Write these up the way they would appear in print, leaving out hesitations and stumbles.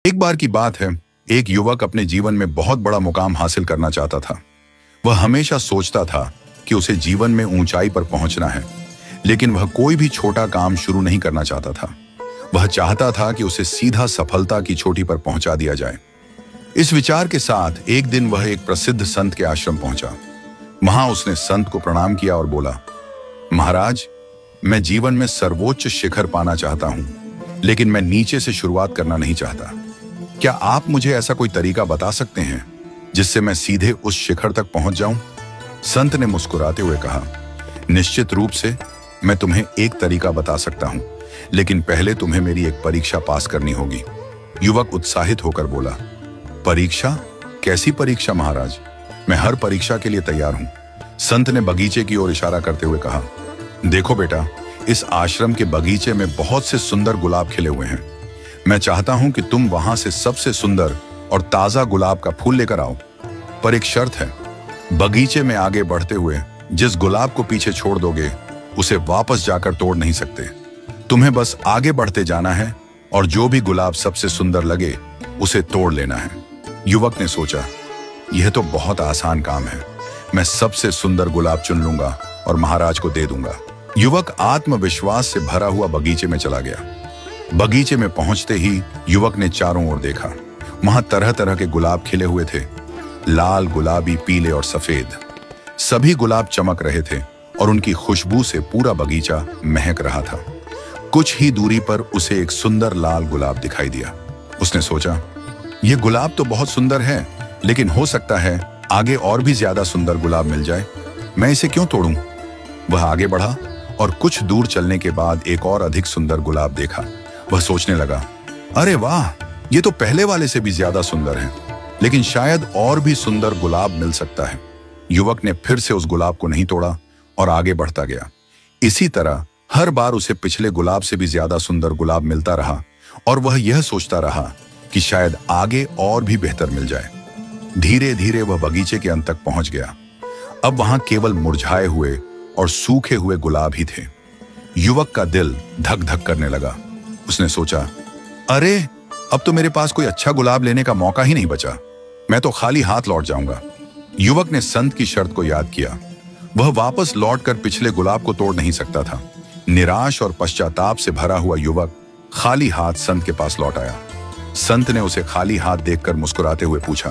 एक बार की बात है, एक युवक अपने जीवन में बहुत बड़ा मुकाम हासिल करना चाहता था। वह हमेशा सोचता था कि उसे जीवन में ऊंचाई पर पहुंचना है, लेकिन वह कोई भी छोटा काम शुरू नहीं करना चाहता था। वह चाहता था कि उसे सीधा सफलता की चोटी पर पहुंचा दिया जाए। इस विचार के साथ एक दिन वह एक प्रसिद्ध संत के आश्रम पहुंचा। वहां उसने संत को प्रणाम किया और बोला, महाराज, मैं जीवन में सर्वोच्च शिखर पाना चाहता हूं, लेकिन मैं नीचे से शुरुआत करना नहीं चाहता। क्या आप मुझे ऐसा कोई तरीका बता सकते हैं जिससे मैं सीधे उस शिखर तक पहुंच जाऊं? संत ने मुस्कुराते हुए कहा, निश्चित रूप से मैं तुम्हें एक तरीका बता सकता हूं, लेकिन पहले तुम्हें मेरी एक परीक्षा पास करनी होगी। युवक उत्साहित होकर बोला, परीक्षा? कैसी परीक्षा महाराज? मैं हर परीक्षा के लिए तैयार हूं। संत ने बगीचे की ओर इशारा करते हुए कहा, देखो बेटा, इस आश्रम के बगीचे में बहुत से सुंदर गुलाब खिले हुए हैं। मैं चाहता हूं कि तुम वहां से सबसे सुंदर और ताजा गुलाब का फूल लेकर आओ। पर एक शर्त है, बगीचे में आगे बढ़ते हुए जिस गुलाब को पीछे छोड़ दोगे उसे वापस जाकर तोड़ नहीं सकते। तुम्हें बस आगे बढ़ते जाना है और जो भी गुलाब सबसे सुंदर लगे उसे तोड़ लेना है। युवक ने सोचा, यह तो बहुत आसान काम है। मैं सबसे सुंदर गुलाब चुन लूंगा और महाराज को दे दूंगा। युवक आत्मविश्वास से भरा हुआ बगीचे में चला गया। बगीचे में पहुंचते ही युवक ने चारों ओर देखा। वहां तरह तरह के गुलाब खिले हुए थे, लाल, गुलाबी, पीले और सफेद। सभी गुलाब चमक रहे थे और उनकी खुशबू से पूरा बगीचा महक रहा था। कुछ ही दूरी पर उसे एक सुंदर लाल गुलाब दिखाई दिया। उसने सोचा, यह गुलाब तो बहुत सुंदर है, लेकिन हो सकता है आगे और भी ज्यादा सुंदर गुलाब मिल जाए। मैं इसे क्यों तोड़ूं? वह आगे बढ़ा और कुछ दूर चलने के बाद एक और अधिक सुंदर गुलाब देखा। वह सोचने लगा, अरे वाह, ये तो पहले वाले से भी ज्यादा सुंदर है, लेकिन शायद और भी सुंदर गुलाब मिल सकता है। युवक ने फिर से उस गुलाब को नहीं तोड़ा और आगे बढ़ता गया। इसी तरह हर बार उसे पिछले गुलाब से भी ज्यादा सुंदर गुलाब मिलता रहा और वह यह सोचता रहा कि शायद आगे और भी बेहतर मिल जाए। धीरे धीरे वह बगीचे के अंत तक पहुंच गया। अब वहां केवल मुरझाए हुए और सूखे हुए गुलाब ही थे। युवक का दिल धक धक करने लगा। उसने सोचा, अरे, अब तो मेरे पास कोई अच्छा गुलाब लेने का मौका ही नहीं बचा। मैं तो खाली हाथ लौट जाऊंगा। युवक ने संत की शर्त को याद किया। वह वापस लौटकर पिछले गुलाब को तोड़ नहीं सकता था। निराश और पश्चाताप से भरा हुआ युवक खाली हाथ संत के पास लौट आया। संत ने उसे खाली हाथ देखकर मुस्कुराते हुए पूछा,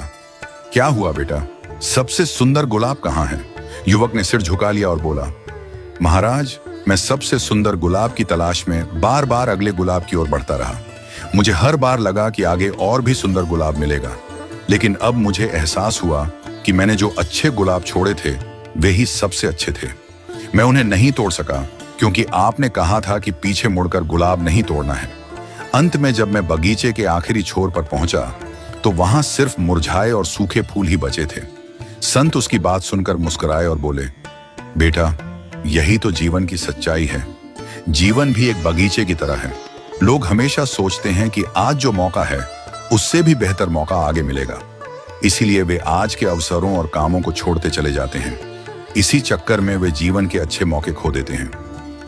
क्या हुआ बेटा, सबसे सुंदर गुलाब कहाँ है? युवक ने सिर झुका लिया और बोला, महाराज, मैं सबसे सुंदर गुलाब की तलाश में बार बार अगले गुलाब की ओर बढ़ता रहा। मुझे हर बार लगा कि आगे और भी सुंदर गुलाब मिलेगा, लेकिन अब मुझे एहसास हुआ कि मैंने जो अच्छे गुलाब छोड़े थे वे ही सबसे अच्छे थे। मैं उन्हें नहीं तोड़ सका क्योंकि आपने कहा था कि पीछे मुड़कर गुलाब नहीं तोड़ना है। अंत में जब मैं बगीचे के आखिरी छोर पर पहुंचा तो वहां सिर्फ मुरझाए और सूखे फूल ही बचे थे। संत उसकी बात सुनकर मुस्कुराए और बोले, बेटा, यही तो जीवन की सच्चाई है। जीवन भी एक बगीचे की तरह है। लोग हमेशा सोचते हैं कि आज जो मौका है उससे भी बेहतर मौका आगे मिलेगा, इसीलिए वे आज के अवसरों और कामों को छोड़ते चले जाते हैं। इसी चक्कर में वे जीवन के अच्छे मौके खो देते हैं।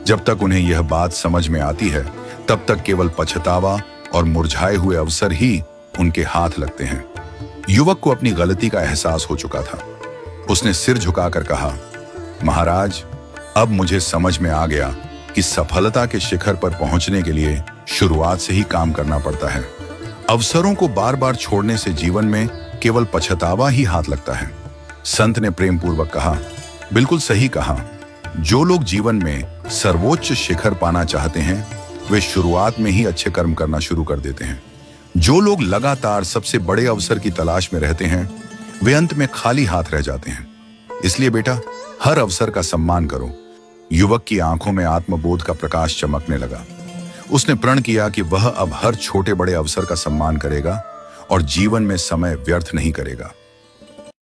जब तक उन्हें यह बात समझ में आती है तब तक केवल पछतावा और मुरझाए हुए अवसर ही उनके हाथ लगते हैं। युवक को अपनी गलती का एहसास हो चुका था। उसने सिर झुकाकर कहा, महाराज, अब मुझे समझ में आ गया कि सफलता के शिखर पर पहुंचने के लिए शुरुआत से ही काम करना पड़ता है। अवसरों को बार बार छोड़ने से जीवन में केवल पछतावा ही हाथ लगता है। संत ने प्रेम पूर्वक कहा, बिल्कुल सही कहा। जो लोग जीवन में सर्वोच्च शिखर पाना चाहते हैं वे शुरुआत में ही अच्छे कर्म करना शुरू कर देते हैं। जो लोग लगातार सबसे बड़े अवसर की तलाश में रहते हैं वे अंत में खाली हाथ रह जाते हैं। इसलिए बेटा, हर अवसर का सम्मान करो। युवक की आंखों में आत्मबोध का प्रकाश चमकने लगा। उसने प्रण किया कि वह अब हर छोटे बड़े अवसर का सम्मान करेगा और जीवन में समय व्यर्थ नहीं करेगा।